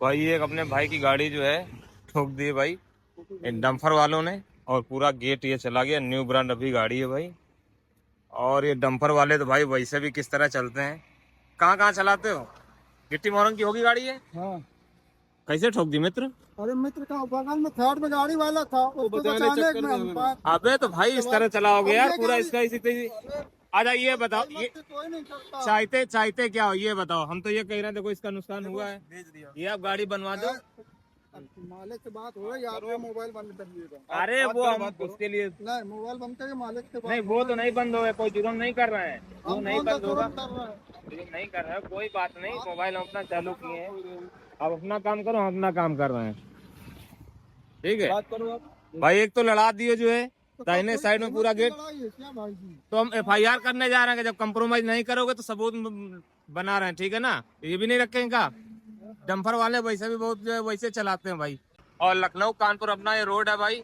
भाई एक अपने भाई की गाड़ी जो है ठोक दी है भाई इन डंफर वालों ने। और पूरा गेट ये चला गया। न्यू ब्रांड अभी गाड़ी है भाई। और ये डंफर वाले तो भाई वैसे भी किस तरह चलते हैं। कहाँ कहाँ चलाते हो? गिट्टी मोहरम की होगी गाड़ी है। हाँ। कैसे ठोक दी मित्र? अरे मित्र का बगल में थर्ड में गाड़ी वाला था, उसको बचाने में हम अबे तो भाई इस तरह चलाओगे अब यार ये पूरा गाड़ी। इसका इसी तेजी। अच्छा ये बताओ, भाई मत ये से कोई नहीं करता। चाहते चाहते क्या हो ये बताओ। हम तो ये कह रहे हैं देखो इसका नुकसान हुआ है, ये आप गाड़ी बनवा दो। अब मालिक से बात हो रही है, आपका मोबाइल बंद कर दिएगा। अरे वो हम उसके लिए नहीं, मोबाइल बंद करके मालिक से नहीं, बात वो हो तो रही नहीं बंद होगा, कोई जुर्म नहीं कर रहे हैं, है। वो हम नहीं कौन सा बंद होगा। जुर्म कर रहे हैं? जुर्म नहीं कर रहे हैं, कोई बात नहीं, मोबाइल हम अपना चालू किए हैं। अब अपना काम करो, हम अपना काम कर रहे हैं। ठीक है बात करो आप। भाई। एक तो लड़ा दिए जो है तो क्या दाहिने कोई साइड में कीमत पूरा की गेट। लड़ाई है क्या भाई जी? तो हम एफआईआर करने जा रहे हैं कि जब कंप्रोमाइज नहीं करोगे तो सबूत बना रहे हैं, ठीक है ना। ये भी नहीं रखेंगे का। डंफर वाले वैसे भी बहुत जो है वैसे चलाते हैं भाई। और लखनऊ कानपुर अपना ये रोड है भाई।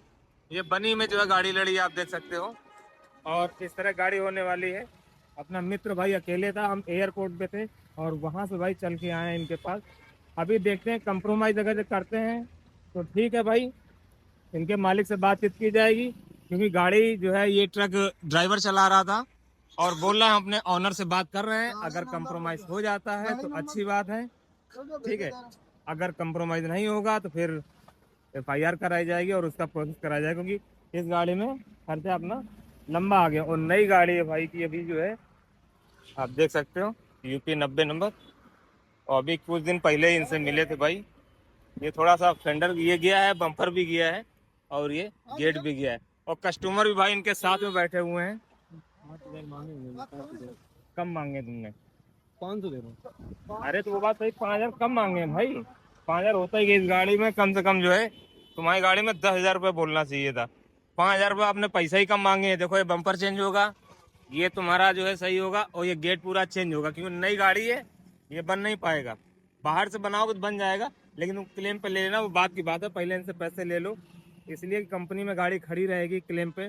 ये बनी में जो है गाड़ी लड़ी है, आप देख सकते हो। और इस तरह गाड़ी होने वाली है। अपना मित्र भाई अकेले था, हम एयरपोर्ट पे थे और वहां से भाई चल के आए हैं इनके पास। अभी देखते हैं कंप्रोमाइज अगर करते हैं तो ठीक है भाई, इनके मालिक से बातचीत की जाएगी। क्योंकि गाड़ी जो है ये ट्रक ड्राइवर चला रहा था और बोल रहा है हम अपने ऑनर से बात कर रहे हैं, अगर कंप्रोमाइज हो जाता है तो अच्छी बात है, ठीक है। अगर कंप्रोमाइज नहीं होगा तो फिर एफआईआर कराई जाएगी और उसका प्रोसेस कराया जाएगा। क्योंकि इस गाड़ी में खर्चा अपना लंबा आ गया और नई गाड़ी है भाई की अभी जो है, आप देख सकते हो यूपी 90 नंबर। और अभी कुछ दिन पहले ही इनसे मिले थे भाई। ये थोड़ा सा फेंडर ये गया है, बम्पर भी गया है और ये गेट भी गया है। और कस्टमर भी भाई इनके साथ में बैठे हुए हैं। कम मांगे तुमने? 500 दे रहा हूँ। अरे तो वो बात सही, 5,000 कम मांगे हैं भाई। 5,000 होता ही इस गाड़ी में कम से कम जो है। तुम्हारी गाड़ी में 10,000 रुपये बोलना चाहिए था। 5,000 रुपये आपने पैसा ही कम मांगे हैं। देखो ये बम्पर चेंज होगा, ये तुम्हारा जो है सही होगा और ये गेट पूरा चेंज होगा। क्योंकि नई गाड़ी है, ये बन नहीं पाएगा। बाहर से बनाओगे तो बन जाएगा, लेकिन तुम क्लेम पे ले लेना, वो बात की बात है। पहले इनसे पैसे ले लो, इसलिए कंपनी में गाड़ी खड़ी रहेगी क्लेम पे।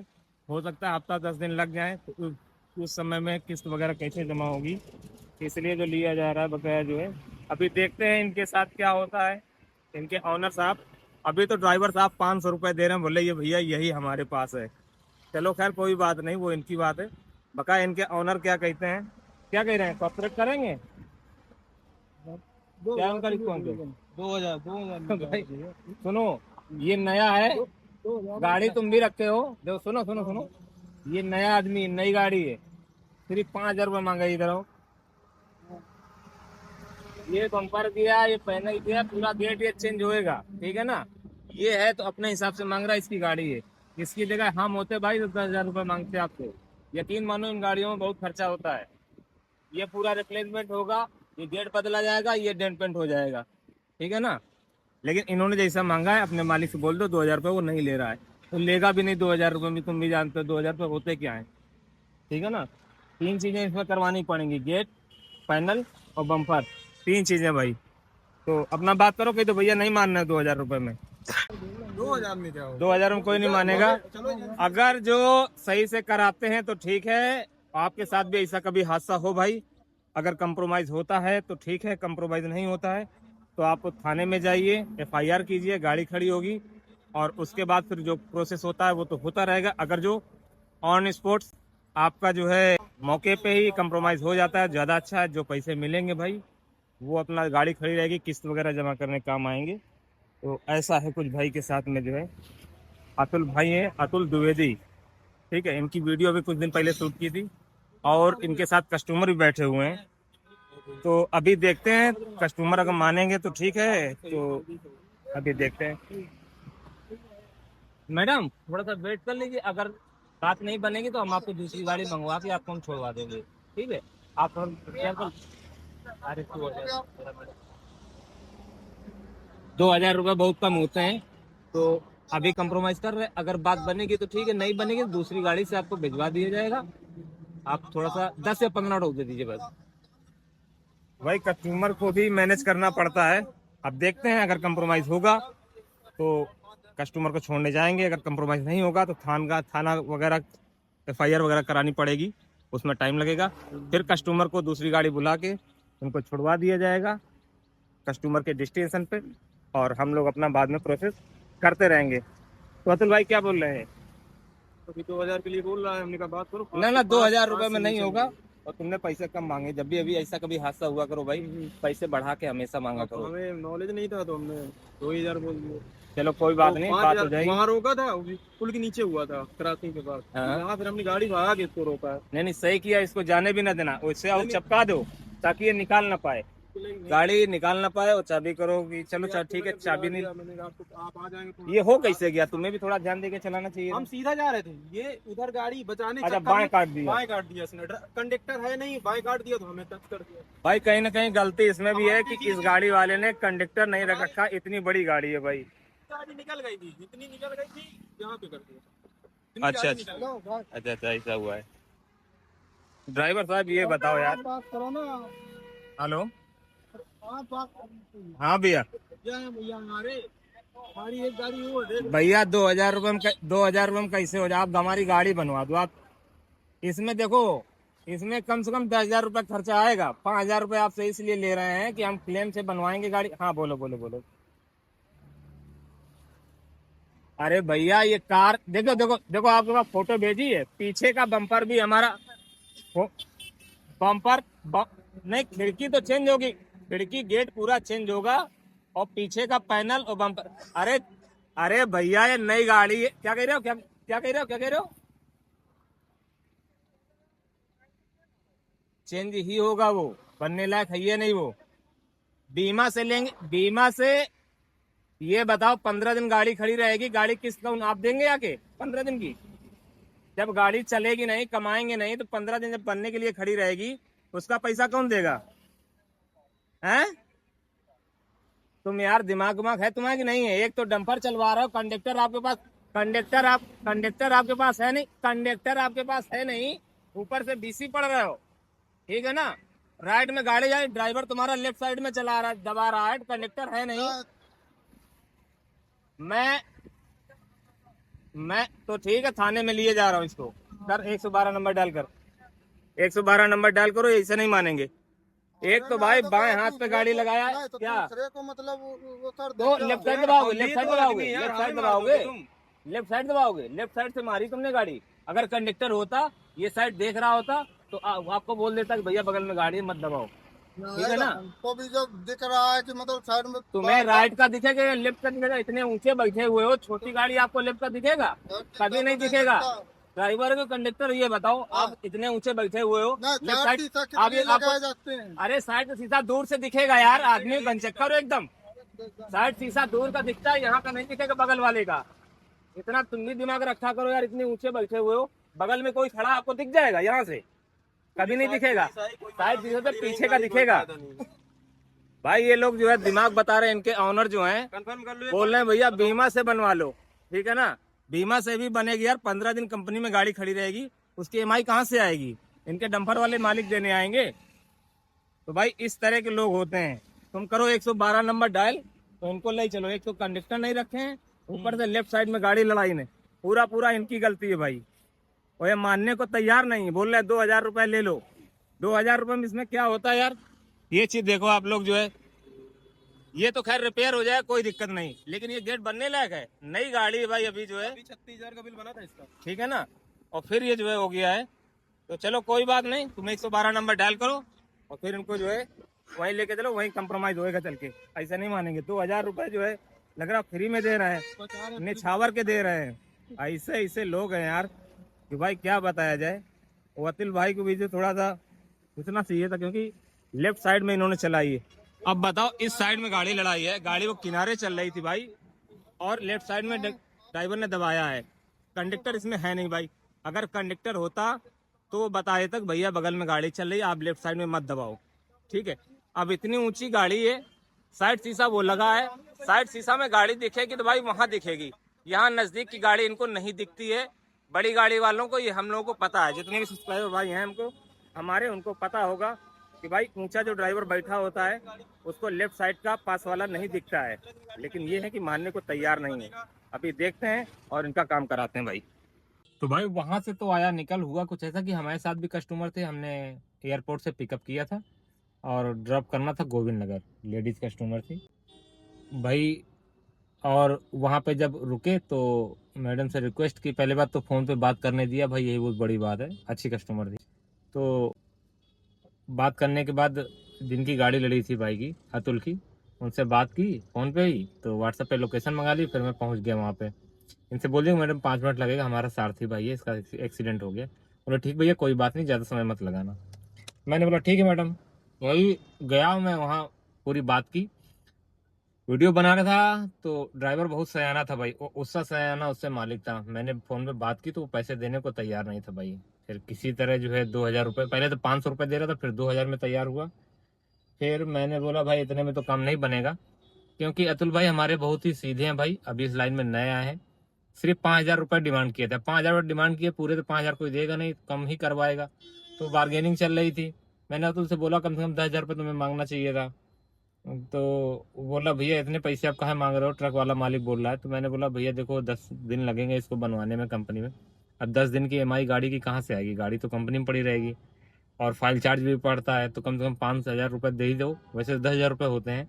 हो सकता है हफ्ता 10 दिन लग जाए, तो उस समय में किस्त वगैरह कैसे जमा होगी, इसलिए जो लिया जा रहा है बकाया जो है। अभी देखते हैं इनके साथ क्या होता है। इनके ऑनर साहब, अभी तो ड्राइवर साहब 500 रुपये दे रहे हैं, बोले ये भैया यही हमारे पास है। चलो खैर कोई बात नहीं, वो इनकी बात है। बका इनके ऑनर क्या कहते हैं, क्या कह रहे हैं, कॉपरेट करेंगे? क्या उनका रिस्पॉन्स है? 2000 भाई सुनो, ये नया है, गाड़ी तुम भी रखते हो। देखो सुनो सुनो सुनो, ये नया आदमी, नई गाड़ी है, सिर्फ 5,000 रुपये मांगा। इधर आओ, ये बम्पर दिया, ये पैनल दिया, पूरा गेट ये चेंज होएगा, ठीक है ना। ये है तो अपने हिसाब से मांग रहा है, इसकी गाड़ी है। इसकी जगह हम होते भाई तो 10,000 रुपये मांगते आपको। यकीन मानो इन गाड़ियों में बहुत खर्चा होता है। ये पूरा रिप्लेसमेंट होगा, ये गेट बदला जाएगा, ये डेंट पेंट हो जाएगा, ठीक है ना। लेकिन इन्होंने जैसा मांगा है, अपने मालिक से बोल दो 2,000 रुपये वो नहीं ले रहा है, तो लेगा भी नहीं 2,000 रुपये में। तुम भी जानते हो 2,000 रुपये होते क्या है, ठीक है ना। 3 चीजें इसमें करवानी पड़ेंगी, गेट, पैनल और बम्पर, 3 चीजें भाई। तो अपना बात करो कि तो भैया नहीं मानना है 2,000 रुपये में। 2000 में क्या हो? 2,000 में कोई नहीं मानेगा। चलो अगर जो सही से कराते हैं तो ठीक है। आपके साथ भी ऐसा कभी हादसा हो भाई, अगर कंप्रोमाइज होता है तो ठीक है, कंप्रोमाइज नहीं होता है तो आप थाने में जाइए, एफआईआर कीजिए, गाड़ी खड़ी होगी। और उसके बाद फिर जो प्रोसेस होता है वो तो होता रहेगा। अगर जो ऑन स्पॉट आपका जो है मौके पे ही कंप्रोमाइज हो जाता है, ज़्यादा अच्छा है। जो पैसे मिलेंगे भाई वो अपना गाड़ी खड़ी रहेगी, किस्त वगैरह जमा करने काम आएंगे। तो ऐसा है कुछ भाई के साथ में जो है। अतुल भाई है, अतुल द्विवेदी, ठीक है। इनकी वीडियो अभी कुछ दिन पहले शूट की थी और इनके साथ कस्टमर भी बैठे हुए हैं। तो अभी देखते हैं, कस्टमर अगर मानेंगे तो ठीक है, तो अभी देखते हैं। मैडम थोड़ा सा वेट कर लीजिए, अगर बात नहीं बनेगी तो हम आपको दूसरी गाड़ी मंगवा के आपको हम छोड़वा देंगे, ठीक है। आप अरे 2,000 रुपये बहुत कम होते हैं, तो अभी कंप्रोमाइज कर रहे हैं। अगर बात बनेगी तो ठीक है, नहीं बनेगी तो दूसरी गाड़ी से आपको भिजवा दिया जाएगा। आप थोड़ा सा 10 या 15 रोक दे दीजिए बस। भाई कस्टमर को भी मैनेज करना पड़ता है। अब देखते हैं, अगर कंप्रोमाइज होगा तो कस्टमर को छोड़ने जाएंगे, अगर कंप्रोमाइज नहीं होगा तो थाना वगैरह एफआईआर वगैरह करानी पड़ेगी, उसमें टाइम लगेगा। फिर कस्टमर को दूसरी गाड़ी बुला के उनको छुड़वा दिया जाएगा। कस्टमर के डेस्टिनेशन पे, और हम लोग अपना बाद में प्रोसेस करते रहेंगे। तो अतुल भाई क्या बोल रहे हैं? अभी 2000 के लिए बोल रहा है, हमने कहा बात करो। ना ना, 2,000 रुपये में नहीं होगा, और तुमने पैसे कम मांगे। जब भी अभी ऐसा कभी हादसा हुआ करो भाई, पैसे बढ़ा के हमेशा मांगा करो। हमें नॉलेज नहीं था तो हमने 2000 बोल दिए। चलो कोई बात नहीं, बात हो जाएगी। वहाँ रोका था, वो भी पुल के नीचे हुआ था क्रॉसिंग के बाद। हाँ। वहाँ फिर हमने गाड़ी भागा के इसको रोका है। नहीं नहीं, सही किया, इसको जाने भी ना देना, उससे और चपका दो ताकि ये निकाल ना पाए, गाड़ी निकाल ना पाए। और चाबी करोगी, चलो ठीक है, चाबी नहीं। मैंने कहा आप आ जाएंगे तो ये हो कैसे गया? तुम्हें भी थोड़ा ध्यान देके चलाना चाहिए। हम सीधा जा रहे थे, ये उधर गाड़ी बचाने अच्छा, चक्कर बाएं में काट दिया। बाएं काट दिया इसने। कंडक्टर है नहीं, बाएं काट दिया तो हमें टच कर दिया। भाई कहीं ना कहीं गलती इसमें भी है कि इस गाड़ी वाले ने कंडक्टर नहीं रख रखा। इतनी बड़ी गाड़ी है भाई। गाड़ी निकल गई थी, इतनी निकल गई थी, यहाँ पे कर दिया। अच्छा अच्छा अच्छा, ऐसा हुआ है। ड्राइवर साहब ये बताओ यार। बात करो ना। हेलो, आप बात हाँ भैया। भैया हमारी एक गाड़ी वो दे। भैया 2,000 रुपये में 2,000 रुपये में कैसे हो जाए? आप हमारी गाड़ी बनवा दो। आप इसमें देखो, इसमें कम से कम 10,000 रुपये खर्चा आएगा। 5,000 रुपये आपसे इसलिए ले रहे हैं कि हम क्लेम से बनवाएंगे गाड़ी। हाँ बोलो बोलो बोलो। अरे भैया ये कार देखो देखो देखो, आपके पास फोटो भेजी है, पीछे का बम्पर भी हमारा बम्पर नहीं, खिड़की तो चेंज होगी, खिड़की गेट पूरा चेंज होगा, और पीछे का पैनल और बम्पर। अरे अरे भैया ये नई गाड़ी है। क्या कह रहे हो? क्या कह रहे हो? क्या कह रहे हो? चेंज ही होगा, वो बनने लायक है ये नहीं। वो बीमा से लेंगे, बीमा से। ये बताओ 15 दिन गाड़ी खड़ी रहेगी, गाड़ी किस्त कौन आप देंगे आके? 15 दिन की जब गाड़ी चलेगी नहीं, कमाएंगे नहीं, तो 15 दिन जब बनने के लिए खड़ी रहेगी, उसका पैसा कौन देगा? हैं? तुम यार दिमाग है तुम्हारा कि नहीं है? एक तो डंपर चलवा रहे हो, कंडक्टर आपके पास, कंडक्टर आपके पास है नहीं, कंडक्टर आपके पास है नहीं, ऊपर से बीसी पड़ रहे हो, ठीक है ना? राइट में गाड़ी जाए, ड्राइवर तुम्हारा लेफ्ट साइड में चला रहा है, दबा रहा है, कंडक्टर है नहीं। मैं तो ठीक है, थाने में लिए जा रहा हूँ इसको। सर 112 नंबर डाल कर, 112 नंबर डाल करो, ऐसे नहीं मानेंगे। एक तो भाई बाएं हाथ पे गाड़ी लगाया है तो क्या? दूसरे को मतलब वो कर तो देते लेफ्ट हो। साइड दबाओगे, लेफ्ट साइड दबाओगे, यार, लेफ्ट साइड हमें दबाओगे, मार दोगे लेफ्ट साइड दबाओगे, लेफ्ट साइड से मारी तुमने गाड़ी। अगर कंडक्टर होता, ये साइड देख रहा होता, तो आपको बोल देता कि भैया बगल में गाड़ी है, मत दबाओ, ठीक है ना? हमको भी जब दिख रहा है कि मतलब साइड में तुम्हें राइट का दिखेगा या लेफ्ट का दिखेगा? इतने ऊंचे बैठे हुए हो, छोटी गाड़ी आपको लेफ्ट का दिखेगा? कभी नहीं दिखेगा। ड्राइवर को कंडक्टर ये बताओ, आप इतने ऊंचे बैठे हुए हो, लेफ्ट साइड आप ये लगाए आपको, जाते हैं। अरे साइड का शीशा दूर से दिखेगा यार, आदमी बनचक्कर हो एकदम। साइड शीशा दूर का दिखता है, यहाँ का नहीं दिखेगा, बगल वाले का। इतना तुम भी दिमाग रखा करो यार, इतने ऊंचे बैठे हुए हो, बगल में कोई खड़ा आपको दिख जाएगा यहाँ से? कभी नहीं दिखेगा। साइड शीशे से पीछे का दिखेगा। भाई ये लोग जो है दिमाग बता रहे हैं, इनके ऑनर जो हैं कंफर्म कर लो। बोल रहे हैं भैया बीमा से बनवा लो, ठीक है ना? बीमा से भी बनेगी यार, 15 दिन कंपनी में गाड़ी खड़ी रहेगी, उसकी EMI कहाँ से आएगी? इनके डंपर वाले मालिक देने आएंगे? तो भाई इस तरह के लोग होते हैं। तुम करो 112 नंबर डायल, तो इनको ले चलो। एक तो कंडक्टर नहीं रखे हैं, ऊपर से लेफ्ट साइड में गाड़ी लड़ाई ने, पूरा इनकी गलती है भाई। और ये मानने को तैयार नहीं है, बोल रहे 2,000 रुपये ले लो। 2,000 रुपये में इसमें क्या होता है यार? ये चीज देखो आप लोग जो है, ये तो खैर रिपेयर हो जाए कोई दिक्कत नहीं, लेकिन ये गेट बनने लायक है, नई गाड़ी है भाई, अभी जो है 36,000 का बिल बना था इसका, ठीक है ना? और फिर ये जो है हो गया है, तो चलो कोई बात नहीं, तुम 112 नंबर डायल करो, और फिर इनको जो है वहीं लेके चलो, वहीं कंप्रोमाइज होएगा चल के। ऐसा नहीं मानेंगे। 2,000 रुपये जो है लग रहा फ्री में दे रहे हैं, निछावर के दे रहे हैं। ऐसे ऐसे लोग हैं यार कि भाई क्या बताया जाए। वो अतिल भाई को भी जो थोड़ा सा सोचना चाहिए था, क्योंकि लेफ्ट साइड में इन्होंने चलाई है। अब बताओ, इस साइड में गाड़ी लड़ाई है, गाड़ी वो किनारे चल रही थी भाई, और लेफ्ट साइड में ड्राइवर ने दबाया है। कंडक्टर इसमें है नहीं भाई, अगर कंडक्टर होता तो वो बताए तक भैया बगल में गाड़ी चल रही है, आप लेफ्ट साइड में मत दबाओ, ठीक है? अब इतनी ऊंची गाड़ी है, साइड शीशा वो लगा है, साइड शीशा में गाड़ी दिखेगी तो भाई वहां दिखेगी, यहाँ नजदीक की गाड़ी इनको नहीं दिखती है। बड़ी गाड़ी वालों को, ये हम लोगों को पता है, जितने भी सब्सक्राइबर भाई हैं हमको हमारे, उनको पता होगा कि भाई ऊंचा जो ड्राइवर बैठा होता है उसको लेफ्ट साइड का पास वाला नहीं दिखता है, लेकिन ये है कि मानने को तैयार नहीं है। अभी देखते हैं और इनका काम कराते हैं भाई। तो भाई वहां से तो आया निकल, हुआ कुछ ऐसा कि हमारे साथ भी कस्टमर थे, हमने एयरपोर्ट से पिकअप किया था, और ड्रॉप करना था गोविंद नगर, लेडीज़ कस्टमर थी भाई। और वहाँ पे जब रुके तो मैडम से रिक्वेस्ट की, पहले बात तो फ़ोन पे बात करने दिया भाई, यही बहुत बड़ी बात है, अच्छी कस्टमर थी। तो बात करने के बाद जिनकी गाड़ी लड़ी थी भाई की, अतुल की, उनसे बात की फ़ोन पे ही, तो व्हाट्सएप पे लोकेशन मंगा ली, फिर मैं पहुँच गया वहाँ पे। इनसे बोल दिया मैडम 5 मिनट लगेगा, हमारा सारथी भाई है, इसका एक्सीडेंट हो गया। बोला ठीक भैया कोई बात नहीं, ज़्यादा समय मत लगाना। मैंने बोला ठीक है मैडम। वही गया मैं वहाँ, पूरी बात की, वीडियो बना रहा था। तो ड्राइवर बहुत सयाना था भाई, वो उसका सयाना उससे मालिक था। मैंने फ़ोन पे बात की तो वो पैसे देने को तैयार नहीं था भाई। फिर किसी तरह जो है 2,000 रुपये, पहले तो 500 रुपये दे रहा था, फिर 2,000 में तैयार हुआ। फिर मैंने बोला भाई इतने में तो काम नहीं बनेगा, क्योंकि अतुल भाई हमारे बहुत ही सीधे हैं भाई, अभी इस लाइन में नए आए हैं। सिर्फ 5,000 रुपये डिमांड किए थे, 5,000 डिमांड किए, पूरे तो 5,000 कोई देगा नहीं, कम ही करवाएगा। तो बार्गेनिंग चल रही थी। मैंने अतुल से बोला कम से कम 10,000 रुपये तुम्हें मांगना चाहिए था। तो वो बोला भैया इतने पैसे आप कहाँ मांग रहे हो, ट्रक वाला मालिक बोल रहा है। तो मैंने बोला भैया देखो 10 दिन लगेंगे इसको बनवाने में कंपनी में, अब 10 दिन की EMI गाड़ी की कहाँ से आएगी, गाड़ी तो कंपनी में पड़ी रहेगी, और फाइल चार्ज भी पड़ता है, तो कम से कम 5,000 रुपये दे ही दो, वैसे 10,000 रुपये होते हैं।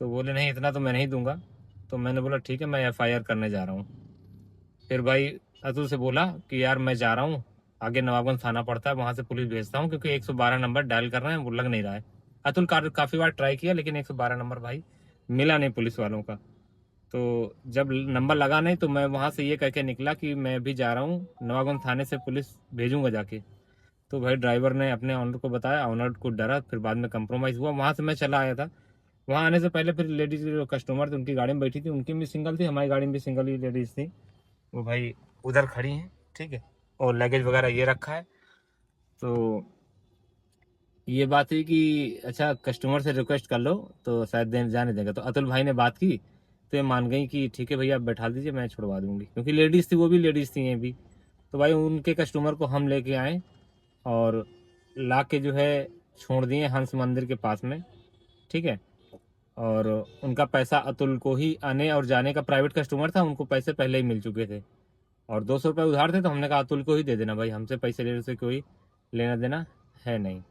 तो बोले नहीं इतना तो मैं नहीं दूंगा। तो मैंने बोला ठीक है मैं FIR करने जा रहा हूँ। फिर भाई अतुल से बोला कि यार मैं जा रहा हूँ, आगे नवाबगंज थाना पड़ता है, वहाँ से पुलिस भेजता हूँ, क्योंकि 112 नंबर डायल कर रहे हैं, वो लग नहीं रहा है। अतुल काफ़ी बार ट्राई किया, लेकिन 112 नंबर भाई मिला नहीं पुलिस वालों का। तो जब नंबर लगा नहीं, तो मैं वहाँ से ये कह के निकला कि मैं भी जा रहा हूँ नवाबगंज थाने से पुलिस भेजूंगा जाके। तो भाई ड्राइवर ने अपने ऑनर को बताया, ऑनर को डरा, फिर बाद में कंप्रोमाइज़ हुआ, वहाँ से मैं चला आया था। वहाँ आने से पहले फिर लेडीज़ जो कस्टमर थे उनकी गाड़ी में बैठी थी, उनकी भी सिंगल थी, हमारी गाड़ी में भी सिंगल ही लेडीज़ थी। वो भाई उधर खड़ी हैं, ठीक है, और लगेज वगैरह ये रखा है। तो ये बात हुई कि अच्छा कस्टमर से रिक्वेस्ट कर लो तो शायद जाने देगा। तो अतुल भाई ने बात की, तो ये मान गई कि ठीक है भैया आप बैठा दीजिए, मैं छुड़वा दूंगी, क्योंकि लेडीज़ थी, वो भी लेडीज़ थी ये भी। तो भाई उनके कस्टमर को हम लेके आए और ला के जो है छोड़ दिए हंस मंदिर के पास में, ठीक है। और उनका पैसा अतुल को ही आने और जाने का, प्राइवेट कस्टमर था, उनको पैसे पहले ही मिल चुके थे, और 200 रुपये उधार थे। तो हमने कहा अतुल को ही दे देना भाई, हमसे पैसे लेने से कोई लेना देना है नहीं।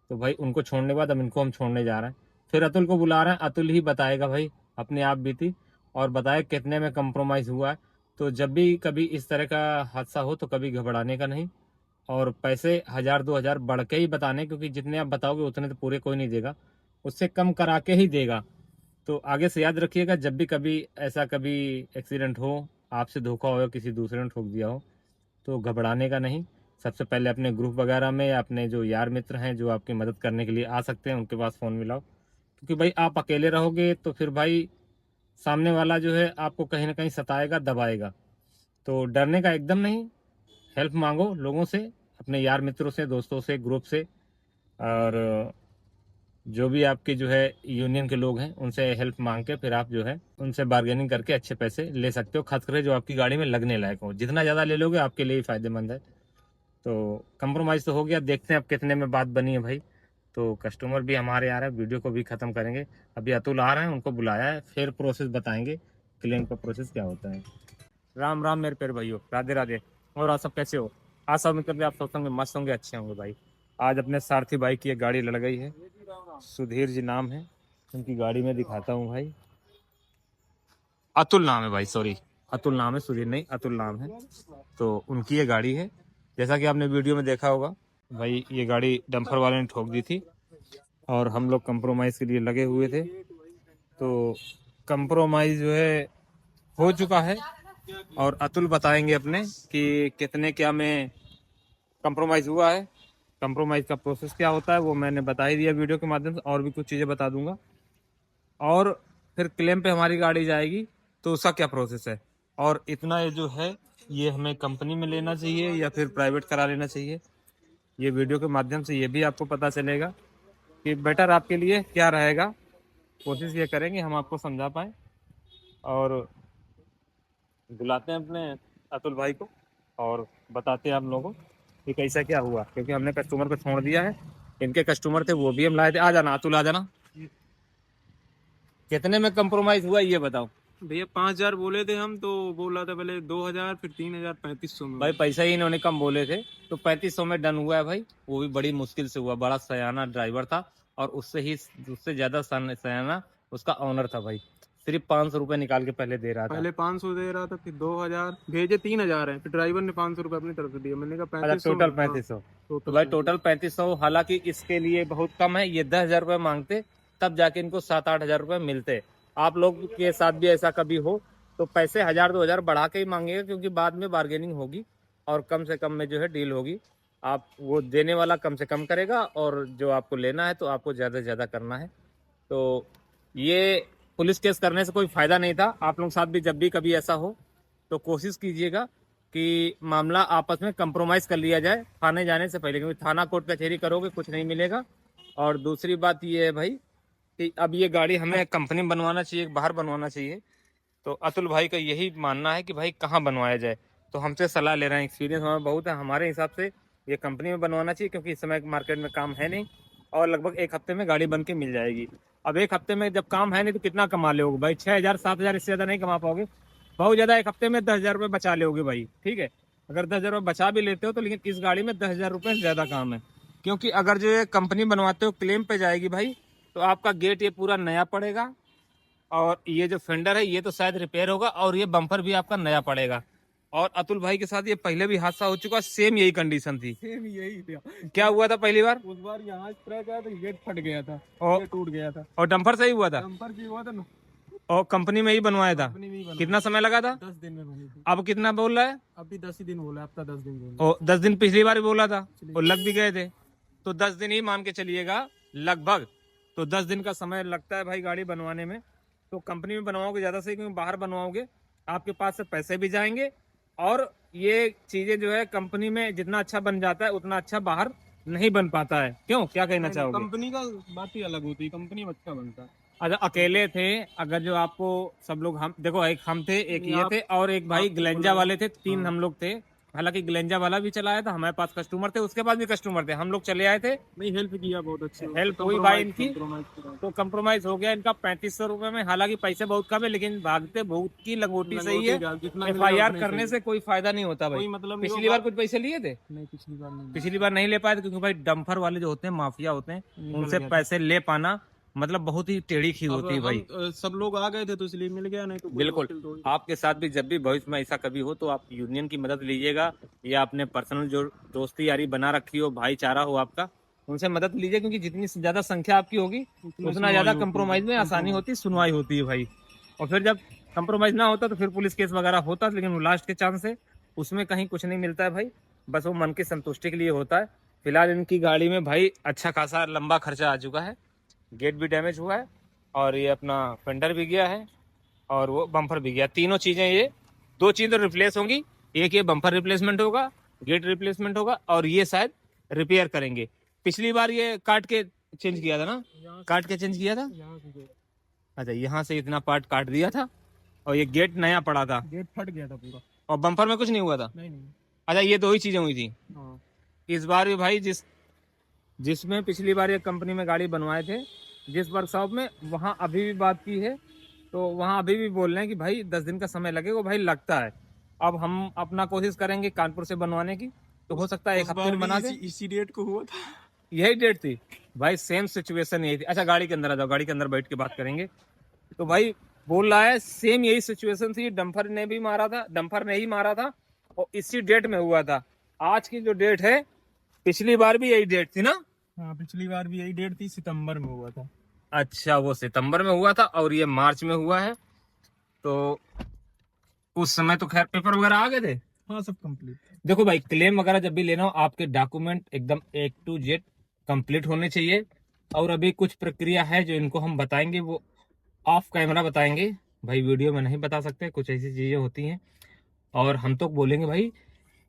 तो भाई उनको छोड़ने के बाद अब इनको हम छोड़ने जा रहे हैं। फिर अतुल को बुला रहे हैं, अतुल ही बताएगा भाई अपने आप बीती, और बताए कितने में कंप्रोमाइज़ हुआ है। तो जब भी कभी इस तरह का हादसा हो तो कभी घबराने का नहीं, और पैसे 1,000 2,000 बढ़ के ही बताने, क्योंकि जितने आप बताओगे उतने तो पूरे कोई नहीं देगा, उससे कम करा के ही देगा। तो आगे से याद रखिएगा, जब भी कभी ऐसा कभी एक्सीडेंट हो, आपसे धोखा हो या किसी दूसरे ने ठोक दिया हो, तो घबराने का नहीं। सबसे पहले अपने ग्रुप वगैरह में या अपने जो यार मित्र हैं जो आपकी मदद करने के लिए आ सकते हैं, उनके पास फ़ोन मिलाओ, क्योंकि भाई आप अकेले रहोगे तो फिर भाई सामने वाला जो है आपको कहीं ना कहीं सताएगा, दबाएगा। तो डरने का एकदम नहीं, हेल्प मांगो लोगों से, अपने यार मित्रों से, दोस्तों से, ग्रुप से, और जो भी आपके जो है यूनियन के लोग हैं उनसे हेल्प मांग के फिर आप जो है उनसे बार्गेनिंग करके अच्छे पैसे ले सकते हो, खास करके जो आपकी गाड़ी में लगने लायक हो। जितना ज़्यादा ले लोगे आपके लिए ही फ़ायदेमंद है। तो कंप्रोमाइज़ तो हो गया, देखते हैं अब कितने में बात बनी है भाई। तो कस्टमर भी हमारे आ रहे हैं, वीडियो को भी ख़त्म करेंगे। अभी अतुल आ रहे हैं, उनको बुलाया है, फिर प्रोसेस बताएंगे, क्लेम का प्रोसेस क्या होता है। राम राम मेरे प्यारे भाइयों, राधे राधे। और आप सब कैसे हो? आज सब मतलब आप सब होंगे, मस्त होंगे, अच्छे होंगे भाई। आज अपने सारथी भाई की एक गाड़ी लड़ गई है, सुधीर जी नाम है उनकी, गाड़ी में दिखाता हूँ भाई। अतुल नाम है भाई, सॉरी, अतुल नाम है, सुधीर नहीं, अतुल नाम है। तो उनकी ये गाड़ी है, जैसा कि आपने वीडियो में देखा होगा भाई। ये गाड़ी डंपर वाले ने ठोक दी थी और हम लोग कंप्रोमाइज़ के लिए लगे हुए थे। तो कंप्रोमाइज़ जो है हो चुका है, और अतुल बताएंगे अपने कि कितने क्या में कंप्रोमाइज़ हुआ है। कंप्रोमाइज़ का प्रोसेस क्या होता है वो मैंने बता ही दिया वीडियो के माध्यम से, और भी कुछ चीज़ें बता दूंगा। और फिर क्लेम पे हमारी गाड़ी जाएगी तो उसका क्या प्रोसेस है, और इतना ये जो है ये हमें कंपनी में लेना चाहिए या फिर प्राइवेट करा लेना चाहिए, ये वीडियो के माध्यम से ये भी आपको पता चलेगा कि बेटर आपके लिए क्या रहेगा। कोशिश ये करेंगे हम आपको समझा पाए, और बुलाते हैं अपने अतुल भाई को और बताते हैं आप लोगों को कि कैसा क्या हुआ, क्योंकि हमने कस्टमर को छोड़ दिया है। इनके कस्टमर थे वो भी हम लाए थे। आ जाना अतुल, आ जाना। कितने में कंप्रोमाइज हुआ ये बताओ भैया 5,000 बोले थे हम, तो बोला था पहले 2,000, फिर 3,000, 3,500 में। भाई। पैसा ही इन्होंने कम बोले थे, तो 3,500 में डन हुआ है भाई। वो भी बड़ी मुश्किल से हुआ, बड़ा सयाना ड्राइवर था, और उससे ज्यादा सयाना उसका ऑनर था भाई। सिर्फ 500 रुपए निकाल के पहले दे रहा था। पहले 500 दे रहा था, फिर 2000 भेजे, 3000 है, फिर ड्राइवर ने 500 रुपए अपनी तरफ से दिया। मैंने कहा अच्छा 3500। टोटल 3500। तो भाई टोटल 3500, हालांकि इसके लिए बहुत कम है, ये 10,000 रुपये मांगते तब जाके इनको 7-8 हजार रुपये मिलते। आप लोग के साथ भी ऐसा कभी हो तो पैसे 1000-2000 बढ़ा के ही मांगेगा, क्योंकि बाद में बार्गेनिंग होगी और कम से कम में जो है डील होगी। आप वो देने वाला कम से कम करेगा और जो आपको लेना है तो आपको ज़्यादा से ज़्यादा करना है। तो ये पुलिस केस करने से कोई फ़ायदा नहीं था। आप लोग साथ भी जब भी कभी ऐसा हो तो कोशिश कीजिएगा कि मामला आपस में कंप्रोमाइज़ कर लिया जाए थाने जाने से पहले, क्योंकि थाना कोर्ट कचहरी करोगे कुछ नहीं मिलेगा। और दूसरी बात ये है भाई कि अब ये गाड़ी हमें कंपनी में बनवाना चाहिए, बाहर बनवाना चाहिए। तो अतुल भाई का यही मानना है कि भाई कहाँ बनवाया जाए, तो हमसे सलाह ले रहे हैं। एक्सपीरियंस हमें बहुत है, हमारे हिसाब से ये कंपनी में बनवाना चाहिए, क्योंकि इस समय मार्केट में काम है नहीं और लगभग 1 हफ्ते में गाड़ी बन के मिल जाएगी। अब 1 हफ्ते में जब काम है नहीं तो कितना कमा लोगे भाई? 6,000-7,000 इससे ज़्यादा नहीं कमा पाओगे। बहुत ज़्यादा 1 हफ्ते में 10,000 रुपये बचा लोगे भाई, ठीक है। अगर 10,000 रुपये बचा भी लेते हो तो, लेकिन इस गाड़ी में 10,000 रुपये से ज़्यादा काम है। क्योंकि अगर जो ये कंपनी बनवाते हो क्लेम पे जाएगी भाई, तो आपका गेट ये पूरा नया पड़ेगा और ये जो फेंडर है ये तो शायद रिपेयर होगा और ये बम्पर भी आपका नया पड़ेगा। और अतुल भाई के साथ ये पहले भी हादसा हो चुका, सेम यही कंडीशन थी। सेम यही था। क्या हुआ था पहली बार? उस बार यहाँ क्रैक आया था, गेट फट गया था और ये टूट गया था। और डंपर से ही हुआ था? डंपर भी हुआ था ना, और कंपनी में ही बनवाया था? कंपनी में ही बना। कितना समय लगा था? 10 दिन में बनी थी। अब कितना बोल रहा है? अभी 10 ही दिन बोला, अब तक 10 दिन बोला। और 10 दिन पिछली बार भी बोला था और लग भी गए थे, तो 10 दिन ही मान के चलिएगा लगभग। तो 10 दिन का समय लगता है भाई गाड़ी बनवाने में। तो कंपनी में बनवाओगे ज़्यादा सही, क्योंकि बाहर बनवाओगे आपके पास से पैसे भी जाएंगे और ये चीज़ें जो है कंपनी में जितना अच्छा बन जाता है उतना अच्छा बाहर नहीं बन पाता है। क्यों, क्या कहना चाहोगे? कंपनी का बात ही अलग होती है, कंपनी में अच्छा बनता है। अगर अकेले थे, अगर जो आपको सब लोग, हम देखो, एक हम थे, एक ये थे और एक भाई ग्लेंजा वाले थे, 3 हम लोग थे। हालांकि ग्लेंजा वाला भी चलाया था, हमारे पास कस्टमर थे, उसके पास भी कस्टमर थे, हम लोग चले आए थे। नहीं, हेल्प किया बहुत अच्छे, हेल्प हुई भाई इनकी, तो कंप्रोमाइज हो गया इनका 3500 रुपए में। हालांकि पैसे बहुत कम है, लेकिन भागते बहुत की लंगोटी सही है। FIR करने से कोई फायदा नहीं होता भाई। मतलब पिछली बार कुछ पैसे लिए थे? नहीं, पिछली बार नहीं ले पाए थे, क्योंकि भाई डंपर वाले जो होते हैं माफिया होते हैं, उनसे पैसे ले पाना मतलब बहुत ही टेढ़ी खी होती है भाई। सब लोग आ गए थे तो इसलिए मिल गया, नहीं तो बिल्कुल। आपके साथ भी जब भी भविष्य में ऐसा कभी हो तो आप यूनियन की मदद लीजिएगा, या अपने पर्सनल जो दोस्ती यारी बना रखी हो, भाईचारा हो आपका, उनसे मदद लीजिए, क्योंकि जितनी ज्यादा संख्या आपकी होगी उतना ज्यादा कंप्रोमाइज में आसानी होती है, सुनवाई होती है भाई। और फिर जब कंप्रोमाइज ना होता तो फिर पुलिस केस वगैरह होता, लेकिन वो लास्ट के चांस है, उसमें कहीं कुछ नहीं मिलता है भाई। बस वो मन की संतुष्टि के लिए होता है। फिलहाल इनकी गाड़ी में भाई अच्छा खासा लंबा खर्चा आ चुका है। गेट भी डैमेज हुआ है और ये अपना फेंडर भी गया है और वो बम्पर भी गया। तीनों चीज़ें, ये 2 चीज़ें रिप्लेस होंगी। एक ये बम्पर रिप्लेसमेंट होगा, गेट रिप्लेसमेंट होगा, और ये शायद रिपेयर करेंगे। पिछली बार ये काट के चेंज किया था ना? काट के चेंज किया था। अच्छा, यहाँ से इतना पार्ट काट दिया था और ये गेट नया पड़ा था, गेट फट गया था पूरा। और बम्पर में कुछ नहीं हुआ था? नहीं। अच्छा, ये 2 ही चीज़ें हुई थी। हाँ। इस बार भी भाई जिसमें पिछली बार ये कंपनी में गाड़ी बनवाए थे, जिस वर्कशॉप में, वहाँ अभी भी बात की है, तो वहाँ अभी भी बोल रहे हैं कि भाई 10 दिन का समय लगेगा। भाई लगता है। अब हम अपना कोशिश करेंगे कानपुर से बनवाने की, तो हो सकता है 1 हफ्ते में बना दे। इसी डेट को हुआ था, यही डेट थी भाई, सेम सिचुएशन यही थी। अच्छा, गाड़ी के अंदर आ जाओ, गाड़ी के अंदर बैठ के बात करेंगे। तो भाई बोल रहा है सेम यही सिचुएशन थी, डंपर ने ही मारा था और इसी डेट में हुआ था। आज की जो डेट है, पिछली बार भी यही डेट थी ना? हाँ, पिछली बार भी यही डेट थी, सितंबर में हुआ था। अच्छा, वो सितंबर में हुआ था और ये मार्च में हुआ है। तो उस समय तो खैर पेपर वगैरह आ गए थे। हाँ, सब कंप्लीट। देखो भाई, क्लेम वगैरह जब भी लेना हो, आपके डॉक्यूमेंट एकदम A to Z कंप्लीट होने चाहिए। और अभी कुछ प्रक्रिया है जो इनको हम बताएंगे, वो ऑफ कैमरा बताएंगे भाई, वीडियो में नहीं बता सकते। कुछ ऐसी चीजें होती हैं और हम तो बोलेंगे भाई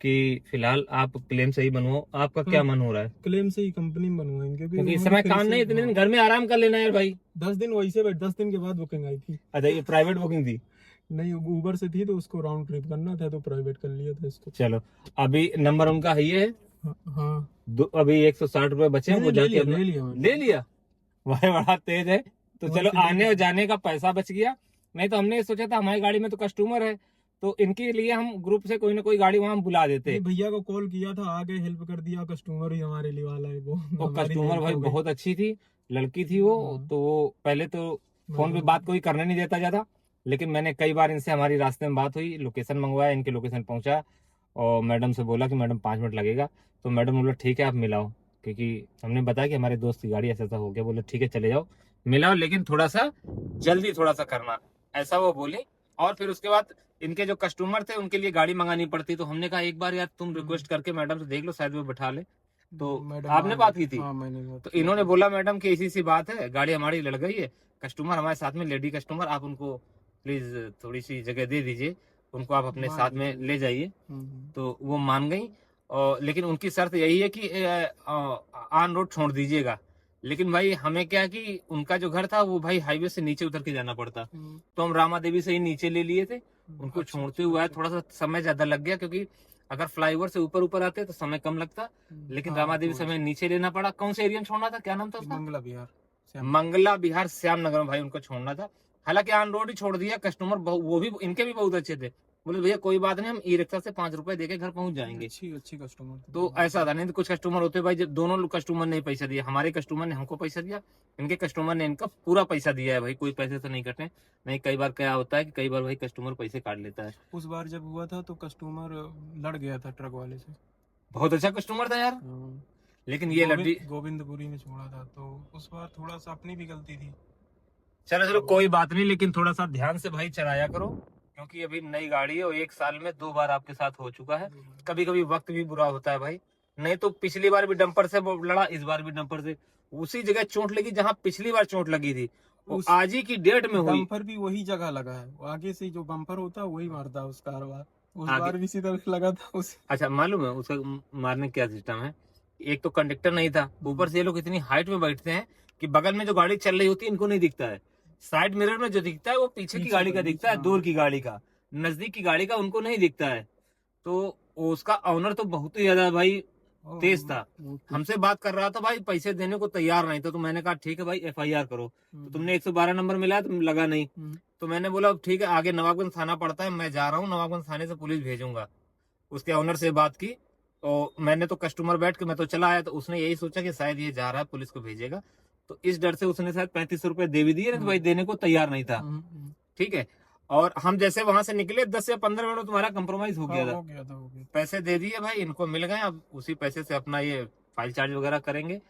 कि फिलहाल आप क्लेम से ही बनवाओ। आपका क्या मन हो रहा है? क्लेम से ही कंपनी में बनवाएंगे, क्योंकि इस समय काम नहीं, इतने दिन घर में आराम कर लेना यार भाई। 10 दिन वैसे बैठ, 10 दिन के बाद बुकिंग आई थी। अच्छा, ये प्राइवेट बुकिंग थी? नहीं, ऊबर से थी, तो उसको राउंड ट्रिप करना था, तो प्राइवेट कर लिया था इसको। चलो, अभी नंबर उनका है, ये है। हाँ। अभी 160 रुपए बचे हैं, वो जाके ले लिया। भाई बड़ा तेज है। तो चलो, आने और जाने का पैसा बच गया। नहीं तो हमने सोचा था हमारी गाड़ी में तो कस्टमर है, तो इनके लिए हम ग्रुप से कोई ना कोई गाड़ी वहां बुला देते। भैया को कॉल किया था, आगे हेल्प कर दिया, कस्टमर ही हमारे लिए वाला है वो। कस्टमर भाई बहुत अच्छी थी, लड़की थी वो, तो वो पहले तो फोन पे बात कोई करने नहीं देता ज्यादा, लेकिन मैंने कई बार इनसे हमारी रास्ते में बात हुई, लोकेशन मंगवाया, इनके लोकेशन पहुंचा और मैडम से बोला कि मैडम 5 मिनट लगेगा, तो मैडम बोला ठीक है आप मिलाओ, क्योंकि हमने बताया कि हमारे दोस्त की गाड़ी ऐसा ऐसा हो गया, बोले ठीक है चले जाओ मिलाओ, लेकिन थोड़ा सा जल्दी थोड़ा सा करना, ऐसा वो बोली। और फिर उसके बाद इनके जो कस्टमर थे उनके लिए गाड़ी मंगानी पड़ती, तो हमने कहा एक बार यार तुम रिक्वेस्ट करके मैडम से देख लो, शायद वो बैठा ले, तो आपने बात की थी। हाँ, मैंने बात तो की। इन्होंने बोला मैडम कि ऐसी सी बात है, गाड़ी हमारी लड़ गई है, कस्टमर हमारे साथ में लेडी कस्टमर, आप उनको प्लीज थोड़ी सी जगह दे दीजिए, उनको आप अपने मान साथ में गई। ले जाइए। तो वो मान गई, और लेकिन उनकी शर्त यही है कि ऑन रोड छोड़ दीजिएगा। लेकिन भाई हमें क्या कि उनका जो घर था वो भाई हाईवे से नीचे उतर के जाना पड़ता, तो हम रामा देवी से ही नीचे ले लिए थे, उनको अच्छा, छोड़ते हुए आए, थोड़ा सा समय ज्यादा लग गया, क्योंकि अगर फ्लाईओवर से ऊपर ऊपर आते तो समय कम लगता, लेकिन हाँ, रामा देवी तो से हमें नीचे लेना पड़ा। कौन से एरिया में छोड़ना था, क्या नाम था उसका? मंगला बिहार मंगला बिहार श्याम नगर में भाई उनको छोड़ना था। हालांकि ऑन रोड ही छोड़ दिया, कस्टमर वो भी इनके भी बहुत अच्छे थे, बोले भैया कोई बात नहीं, हम ई रिक्शा से 5 रुपए देके घर पहुंच जाएंगे। अच्छी कस्टमर तो ऐसा था, नहीं तो कुछ कस्टमर होते भाई, जब दोनों कस्टमर ने पैसा दिया, हमारे कस्टमर ने हमको पैसा दिया, इनके कस्टमर ने इनका पूरा पैसा दिया है भाई, कोई पैसे से नहीं कटे। नहीं कई बार क्या होता है कि कई बार भाई कस्टमर पैसे काट लेता है। उस बार जब हुआ था तो कस्टमर लड़ गया था ट्रक वाले से। बहुत अच्छा कस्टमर था यार, लेकिन ये लड्डी। गोविंदपुरी में छोड़ा था, तो उस बार थोड़ा सा अपनी भी गलती थी। चलो चलो कोई बात नहीं, लेकिन थोड़ा सा ध्यान से भाई चलाया करो, क्योंकि अभी नई गाड़ी है और 1 साल में 2 बार आपके साथ हो चुका है। कभी कभी वक्त भी बुरा होता है भाई, नहीं तो पिछली बार भी डंपर से वो लड़ा, इस बार भी डंपर से उसी जगह चोट लगी जहां पिछली बार चोट लगी थी, वो उस आज ही की डेट में हुई। बम्पर भी वही जगह लगा है, वो आगे से जो बम्पर होता है वही मारता है उस कार बार। उस आगे बार भी इसी तरह लगा था उस। अच्छा मालूम है उसका मारने का क्या सिस्टम है? एक तो कंडक्टर नहीं था, ऊपर से ये लोग इतनी हाइट में बैठते हैं कि बगल में जो गाड़ी चल रही होती है इनको नहीं दिखता है, साइड मिरर में जो दिखता है वो पीछे की गाड़ी का दिखता है, दूर की गाड़ी का, नजदीक की गाड़ी का उनको नहीं दिखता है। तो उसका ऑनर तो बहुत ही ज्यादा भाई तेज था, हमसे बात कर रहा था भाई, पैसे देने को तैयार नहीं था, तो मैंने कहा ठीक है भाई FIR करो, तो तुमने 112 नंबर मिला तुम लगा नहीं, तो मैंने बोला ठीक है आगे नवाबगंज थाना पड़ता है, मैं जा रहा हूँ, नवाबगंज थाने से पुलिस भेजूंगा। उसके ऑनर से बात की, तो मैंने तो कस्टमर बैठ के मैं तो चला आया, तो उसने यही सोचा कि शायद ये जा रहा है पुलिस को भेजेगा, तो इस डर से उसने शायद 35 रुपए दे भी दिए, तो भाई देने को तैयार नहीं था। ठीक है, और हम जैसे वहां से निकले 10 या 15 मिनट तुम्हारा कंप्रोमाइज हो गया था, हो गया था। पैसे दे दिए भाई, इनको मिल गए, अब उसी पैसे से अपना ये फाइल चार्ज वगैरह करेंगे।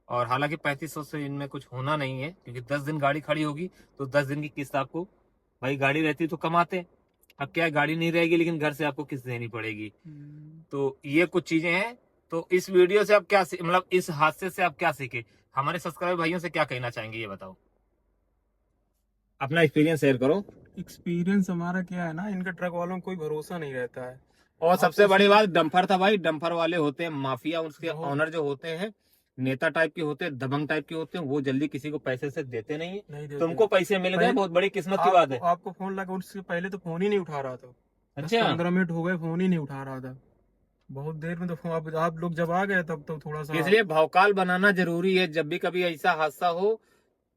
और हालांकि 3500 से इनमें कुछ होना नहीं है, क्योंकि 10 दिन गाड़ी खड़ी होगी, तो 10 दिन की किस्त आपको, भाई गाड़ी रहती तो कमाते, अब क्या है, गाड़ी नहीं रहेगी लेकिन घर से आपको किस्त देनी पड़ेगी। तो ये कुछ चीजें हैं। तो इस वीडियो से आप क्या मतलब इस हादसे से आप क्या सीखे, हमारे सब्सक्राइबर भाइयों से क्या कहना चाहेंगे ये बताओ, अपना एक्सपीरियंस शेयर करो। एक्सपीरियंस हमारा क्या है ना, इनका ट्रक वालों को कोई भरोसा नहीं रहता है। और सबसे बड़ी बात डंपर था भाई, डंपर वाले होते हैं माफिया, उसके बहुत। ऑनर जो होते हैं नेता टाइप के होते हैं, दबंग टाइप के होते हैं, वो जल्दी किसी को पैसे से देते नहीं है। नहीं देते। तुमको पैसे मिल गए, बहुत बड़ी किस्मत की बात है। आपको फोन लगा, उससे पहले तो फोन ही नहीं उठा रहा था। अच्छा 15 मिनट हो गए, फोन ही नहीं उठा रहा था। बहुत देर में तो आप लोग जब आ गए तब तो थोड़ा सा। इसलिए भौकाल बनाना जरूरी है, जब भी कभी ऐसा हादसा हो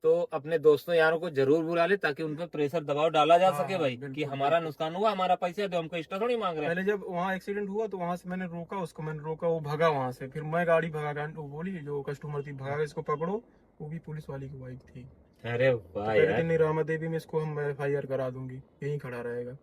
तो अपने दोस्तों यारों को जरूर बुला ले, ताकि उन पर प्रेशर दबाव डाला जा सके भाई, कि हमारा नुकसान हुआ, हमारा पैसा दो, हमको एक्स्ट्रा थोड़ी मांग रहे हैं। पहले जब वहाँ एक्सीडेंट हुआ तो वहां से मैंने रोका उसको, वो भागा वहां से, फिर मैं गाड़ी भगा, वो बोली जो कस्टमर थी भगा, इसको पकड़ो, वो भी पुलिस वाली की बाइक थी। अरे तो वाह कहते यार, नहीं, रामा देवी में इसको हम FIR करा दूंगी, यहीं खड़ा रहेगा।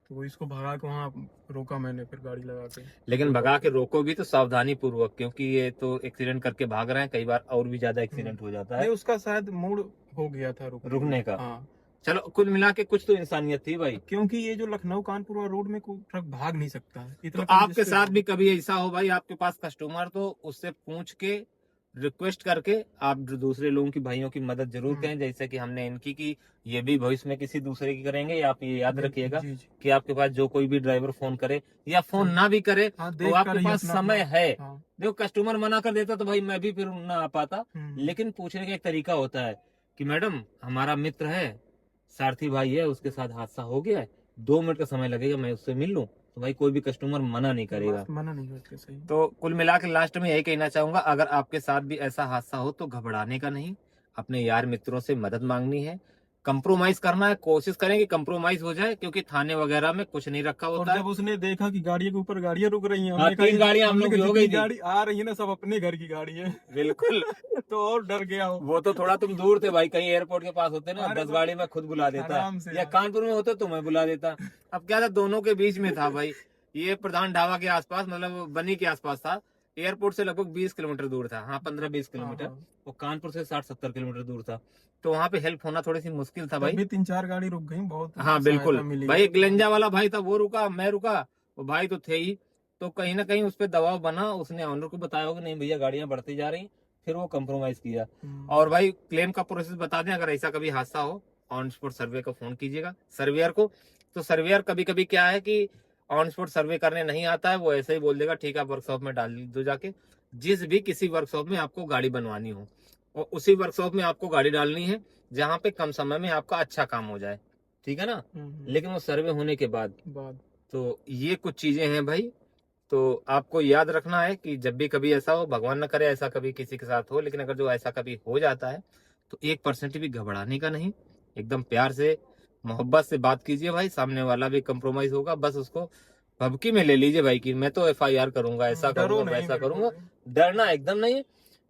तो वो इसको भगा के वहाँ रोका मैंने, फिर गाड़ी लगा के। लेकिन भगा के रोको भी तो सावधानी पूर्वक, क्योंकि ये तो एक्सीडेंट करके भाग रहे हैं, कई बार और भी ज्यादा एक्सीडेंट हो जाता है। नहीं, उसका शायद मूड हो गया था रुकने का। हाँ, चलो कुल मिला के कुछ तो इंसानियत थी भाई, क्योंकि ये जो लखनऊ कानपुर रोड में कोई ट्रक भाग नहीं सकता है तो इतना। आपके साथ भी कभी ऐसा हो भाई, आपके पास कस्टमर, तो उससे पूछ के रिक्वेस्ट करके आप दूसरे लोगों की भाइयों की मदद जरूर करें, जैसे कि हमने इनकी की, ये भी भविष्य में किसी दूसरे की करेंगे। आप ये याद रखिएगा कि आपके पास जो कोई भी ड्राइवर फोन करे या फोन ना भी करे, तो आपके पास समय है। देखो कस्टमर मना कर देता तो भाई मैं भी फिर ना आ पाता, लेकिन पूछने का एक तरीका होता है कि मैडम हमारा मित्र है, सारथी भाई है, उसके साथ हादसा हो गया है, 2 मिनट का समय लगेगा, मैं उससे मिल लूं, तो भाई कोई भी कस्टमर मना नहीं करेगा। मना नहीं करते, सही। तो कुल मिला के लास्ट में यही कहना चाहूंगा, अगर आपके साथ भी ऐसा हादसा हो तो घबराने का नहीं, अपने यार मित्रों से मदद मांगनी है, कंप्रोमाइज करना है, कोशिश करें कि कंप्रोमाइज हो जाए, क्योंकि थाने वगैरह में कुछ नहीं रखा और होता है। जब उसने देखा कि गाड़ियों के ऊपर गाड़ियां रुक रही हैं, हाँ, हमने कहा 3 गाड़ियां हम हमने लोग कहा की हो गई जितनी थी। गाड़ी आ रही है ना सब अपने घर की गाड़ी है। बिल्कुल। तो और डर गया हो। वो तो थोड़ा तुम दूर थे भाई, कहीं एयरपोर्ट के पास होते ना, अरे 10 गाड़ी में खुद बुला देता, आराम से या यार। कानपुर में होते तो मैं बुला देता। अब क्या था, दोनों के बीच में था भाई, ये प्रधान ढाबा के आसपास, मतलब बनी के आसपास था। एयरपोर्ट से लगभग 20 किलोमीटर दूर था, हाँ 15-20 किलोमीटर। हाँ। वो कानपुर से 60-70 किलोमीटर दूर था, तो वहां पे हेल्प होना थोड़ी सी मुश्किल था भाई। तब भी 3-4 गाड़ी रुक गई, बहुत हाँ बिल्कुल सहायता मिली। भाई, एक लेंजा वाला भाई था, वो रुका, मैं रुका, वो भाई तो थे ही। तो कहीं ना कहीं उस पर दबाव बना, उसने ऑनर को बताया होगा नहीं भैया गाड़ियां बढ़ती जा रही, फिर वो कंप्रोमाइज किया। और भाई क्लेम का प्रोसेस बता दें, अगर ऐसा कभी हादसा हो, ऑन स्पॉट सर्वे को फोन कीजिएगा सर्वेयर को। तो सर्वेयर कभी कभी क्या है कि ऑन स्पॉट सर्वे करने नहीं आता है, वो ऐसे ही बोल देगा ठीक है आप वर्कशॉप में डाल दो जाके। जिस भी किसी वर्कशॉप में आपको गाड़ी बनवानी हो, और उसी वर्कशॉप में आपको गाड़ी डालनी है जहाँ पे कम समय में आपका अच्छा काम हो जाए, ठीक है ना। लेकिन वो सर्वे होने के बाद। तो ये कुछ चीजें हैं भाई, तो आपको याद रखना है कि जब भी कभी ऐसा हो, भगवान न करे ऐसा कभी किसी के साथ हो, लेकिन अगर जो ऐसा कभी हो जाता है तो 1% भी घबराने का नहीं, एकदम प्यार से मोहब्बत से बात कीजिए भाई, सामने वाला भी कंप्रोमाइज होगा, बस उसको भभकी में ले लीजिए भाई कि मैं तो FIR करूंगा, ऐसा डरो करूंगा, नहीं वैसा बिल्कुल करूंगा। डरना एकदम नहीं।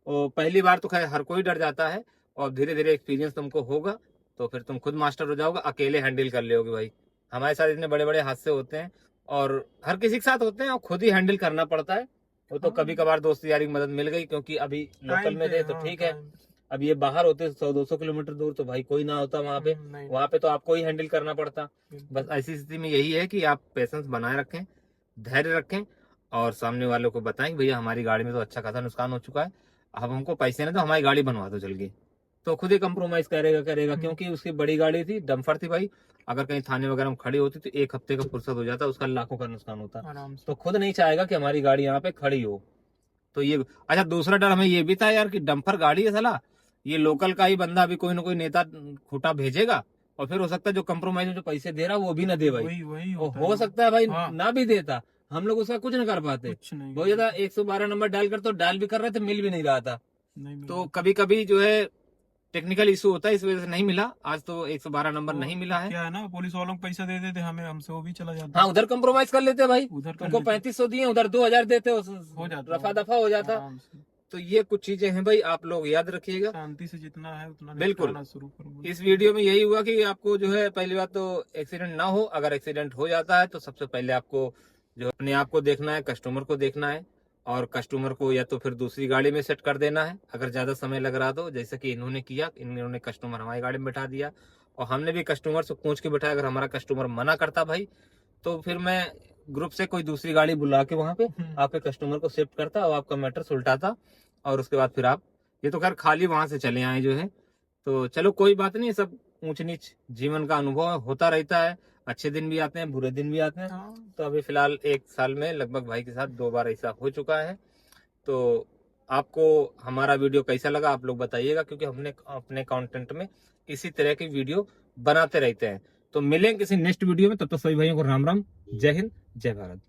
और पहली बार तो खैर हर कोई डर जाता है, और धीरे धीरे एक्सपीरियंस तुमको होगा तो फिर तुम खुद मास्टर हो जाओगे, अकेले हैंडल कर लोगे भाई। हमारे साथ इतने बड़े बड़े हादसे होते हैं, और हर किसी के साथ होते हैं, और खुद ही हैंडल करना पड़ता है। वो तो हाँ। कभी कभार दोस्त यारी की मदद मिल गई, क्योंकि अभी लोकल टाइम में पे, थे तो हाँ, ठीक है। टाइम। अब ये बाहर होते 100-200 किलोमीटर दूर, तो भाई कोई ना होता वहां पे, नहीं, वहां पे तो आपको ही हैंडल करना पड़ता। बिल्कुल। बस ऐसी स्थिति में यही है कि आप पेशेंस बनाए रखें, धैर्य रखें, और सामने वालों को बताएं कि भैया हमारी गाड़ी में तो अच्छा खासा नुकसान हो चुका है, अब हमको पैसे ना दो, हमारी गाड़ी बनवा दो जल्दी। तो खुद ही कंप्रोमाइज करेगा, क्योंकि उसकी बड़ी गाड़ी थी, डम्फर थी भाई। अगर कहीं थाने वगैरह में खड़ी होती तो 1 हफ्ते का फुर्सत हो जाता, उसका लाखों का नुकसान होता। आराम से। तो खुद नहीं चाहेगा कि हमारी गाड़ी यहाँ पे खड़ी हो। तो ये अच्छा, दूसरा डर हमें ये भी था यार कि डंपर गाड़ी है साला, ये लोकल का ही बंदा अभी कोई ना कोई नेता खूटा भेजेगा, और फिर हो सकता है जो कंप्रोमाइज में जो पैसे दे रहा वो भी ना दे भाई। वही और होता हो है। सकता है भाई हाँ। ना भी देता, हम लोग उसका कुछ नहीं कर पाते। कुछ नहीं बहुत ज्यादा 112 नंबर डायल कर, तो डायल भी कर रहे थे, मिल भी नहीं रहा था। नहीं मिला। तो कभी कभी जो है टेक्निकल इशू होता है, इस वजह से नहीं मिला। आज तो 112 नंबर तो नहीं मिला है। क्या है ना, पुलिस वालों को पैसा दे देते हमें, हमसे वो भी चला जाता। हाँ, उधर कंप्रोमाइज कर लेते भाई, उधर कर तुमको लेते। 3500 दिए, उधर 2000 देते, हो जाता, रफा दफा हो जाता। आराम से। तो ये कुछ चीजें हैं भाई, आप लोग याद रखिएगा। शांति से जितना है उतना बिल्कुल। निपटाना शुरू करो। इस वीडियो में यही हुआ कि आपको जो है पहली बात तो एक्सीडेंट ना हो, अगर एक्सीडेंट हो जाता है तो सबसे पहले आपको जो अपने आप को देखना है, कस्टमर को देखना है, और कस्टमर को या तो फिर दूसरी गाड़ी में सेट कर देना है अगर ज्यादा समय लग रहा तो, जैसे कि इन्होंने किया, इन्होंने कस्टमर हमारी गाड़ी में बैठा दिया, और हमने भी कस्टमर से पूछ के बैठाया। अगर हमारा कस्टमर मना करता भाई, तो फिर मैं ग्रुप से कोई दूसरी गाड़ी बुला के वहां पे आपके कस्टमर को शिफ्ट करता और आपका मैटर सुलटाता, और उसके बाद फिर आप, ये तो खैर खाली वहां से चले आए जो है। तो चलो कोई बात नहीं, सब ऊंच नीच जीवन का अनुभव होता रहता है, अच्छे दिन भी आते हैं, बुरे दिन भी आते हैं। हाँ। तो अभी फिलहाल 1 साल में लगभग भाई के साथ 2 बार ऐसा हो चुका है। तो आपको हमारा वीडियो कैसा लगा आप लोग बताइएगा, क्योंकि हमने अपने कंटेंट में इसी तरह की वीडियो बनाते रहते हैं। तो मिलेंगे किसी नेक्स्ट वीडियो में, तब तो सभी भाइयों को राम राम, जय हिंद, जय भारत।